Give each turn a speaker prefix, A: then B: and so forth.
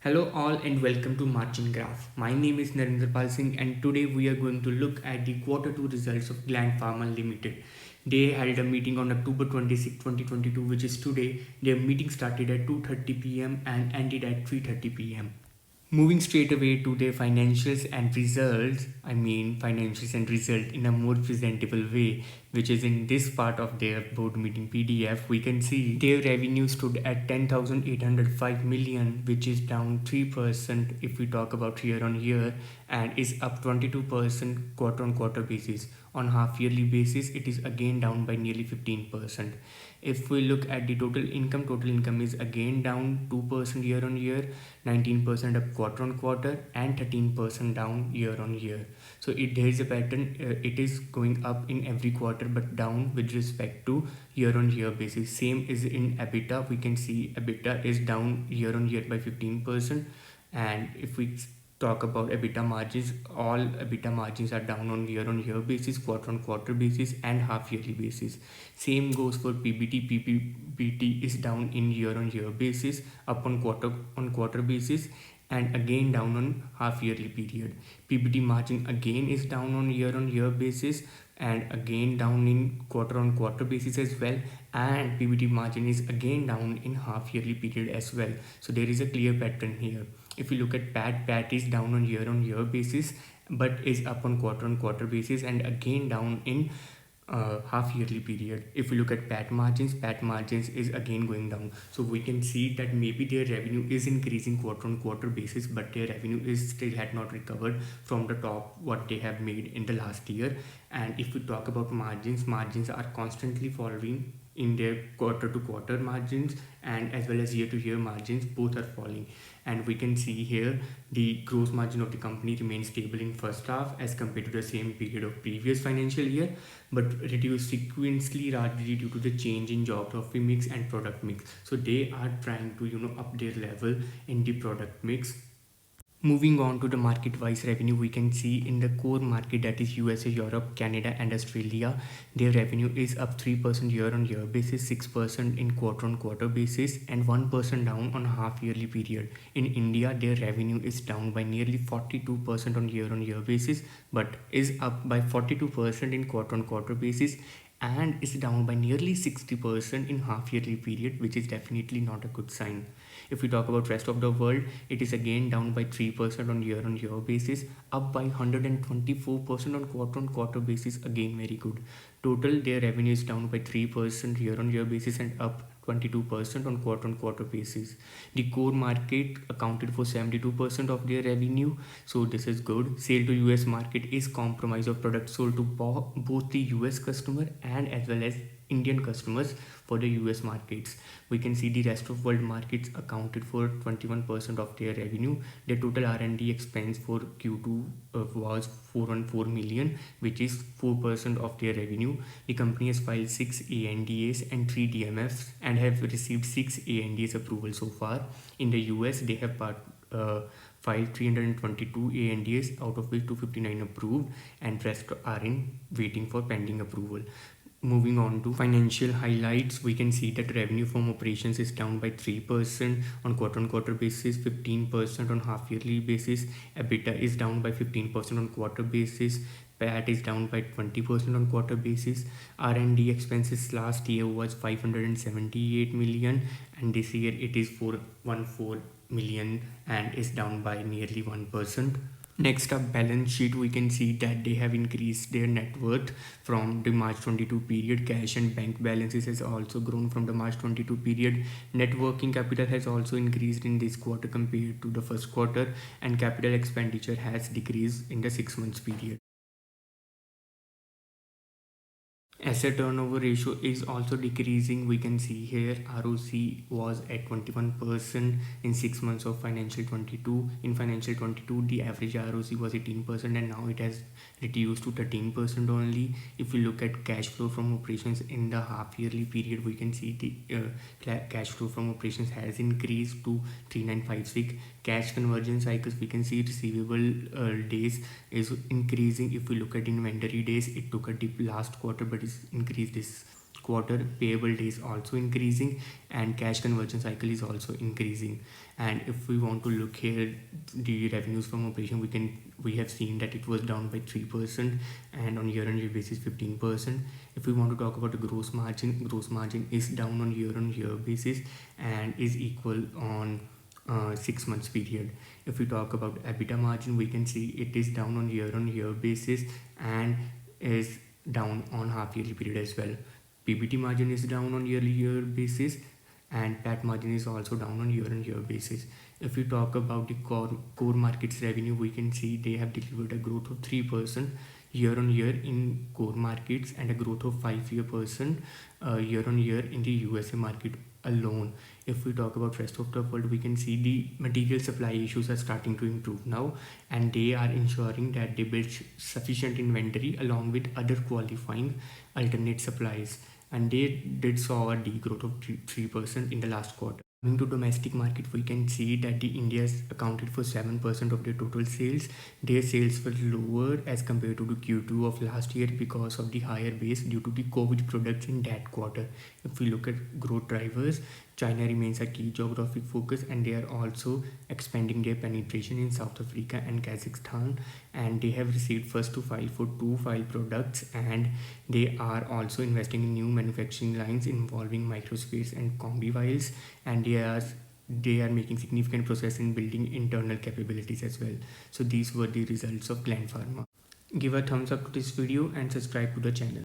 A: Hello all and welcome to Margin Graph. My name is Narendra Pal Singh and today we are going to look at the quarter 2 results of Gland Pharma Limited. They held a meeting on October 26, 2022, which is today. Their meeting started at 2:30 p.m. and ended at 3:30 p.m. Moving straight away to their financials and results, financials and result in a more presentable way, which is in this part of their board meeting PDF, we can see their revenue stood at 10,805 million, which is down 3% if we talk about year on year, and is up 22% quarter on quarter basis. On half yearly basis, it is again down by nearly 15%. If we look at the total income is again down 2% year on year, 19% up quarter on quarter, and 13% down year on year. So there is a pattern. It is going up in every quarter but down with respect to year on year basis. Same is in EBITDA. We can see EBITDA is down year on year by 15%. And if we talk about EBITDA margins, all EBITDA margins are down on year basis, quarter on quarter basis, and half yearly basis. Same goes for PBT. PBT is down in year basis, up on quarter basis, and again down on half yearly period. PBT margin again is down on year basis and again down in quarter on quarter basis as well, and PBT margin is again down in half yearly period as well. So there is a clear pattern here. If you look at PAT is down on year basis but is up on quarter basis and again down in half yearly period. If we look at PAT margins is again going down. So we can see that maybe their revenue is increasing quarter on quarter basis, but their revenue is still had not recovered from the top what they have made in the last year. And if we talk about margins are constantly falling in their quarter to quarter margins, and as well as year to year margins, both are falling. And we can see here the gross margin of the company remains stable in first half as compared to the same period of previous financial year, but reduced sequentially largely due to the change in geography mix and product mix. So they are trying to up their level in the product mix. Moving on to the market-wise revenue, we can see in the core market, that is USA, Europe, Canada, and Australia, their revenue is up 3% year-on-year basis, 6% in quarter-on-quarter basis, and 1% down on half-yearly period. In India, their revenue is down by nearly 42% on year-on-year basis, but is up by 42% in quarter-on-quarter basis, and is down by nearly 60% in half-yearly period, which is definitely not a good sign. If we talk about rest of the world, it is again down by 3% on year basis, up by 124% on quarter basis, again very good. Total, their revenue is down by 3% year basis and up 22% on quarter basis. The core market accounted for 72% of their revenue, so this is good. Sale to US market is compromise of products sold to both the US customer and as well as Indian customers for the US markets. We can see the rest of world markets accounted for 21% of their revenue. Their total R&D expense for Q2 was 414 million, which is 4% of their revenue. The company has filed 6 ANDAs and 3 DMFs and have received 6 ANDAs approval so far. In the US, they have filed 322 ANDAs, out of which 259 approved, and rest are in waiting for pending approval. Moving on to financial highlights, we can see that revenue from operations is down by 3% on quarter basis, 15% on half yearly basis. EBITDA is down by 15% on quarter basis. PAT is down by 20% on quarter basis. R&D expenses last year was 578 million and this year it is 414 million and is down by nearly 1%. Next up, balance sheet, we can see that they have increased their net worth from the March 22 period. Cash and bank balances has also grown from the March 22 period. Net working capital has also increased in this quarter compared to the first quarter, and capital expenditure has decreased in the 6 months period. Asset turnover ratio is also decreasing. We can see here ROC was at 21% in 6 months of financial 22. In financial 22, the average ROC was 18% and now it has reduced to 13% only. If we look at cash flow from operations in the half yearly period, we can see the cash flow from operations has increased to 3956. Cash conversion cycles, we can see receivable days is increasing. If we look at inventory days, it took a dip last quarter but is increased this quarter, payable days also increasing and cash conversion cycle is also increasing. And if we want to look here, the revenues from operation, we have seen that it was down by 3% and on year-on-year basis 15%. If we want to talk about the gross margin is down on year-on-year basis and is equal on 6 months period. If we talk about EBITDA margin, we can see it is down on year-on-year basis and is down on half yearly period as well. PBT margin is down on year basis and PAT margin is also down on year basis. If we talk about the core markets revenue, we can see they have delivered a growth of 3% year-on-year in core markets and a growth of 5% year-on-year in the USA market alone. If we talk about rest of the world, we can see the material supply issues are starting to improve now, and they are ensuring that they build sufficient inventory along with other qualifying alternate supplies, and they did saw a degrowth of 3% in the last quarter. Coming to domestic market, we can see that the India's accounted for 7% of their total sales. Their sales were lower as compared to the Q2 of last year because of the higher base due to the COVID products in that quarter. If we look at growth drivers, China remains a key geographic focus and they are also expanding their penetration in South Africa and Kazakhstan, and they have received first to file for 2 file products, and they are also investing in new manufacturing lines involving microspheres and combi vials, and they are making significant progress in building internal capabilities as well. So these were the results of Gland Pharma. Give a thumbs up to this video and subscribe to the channel.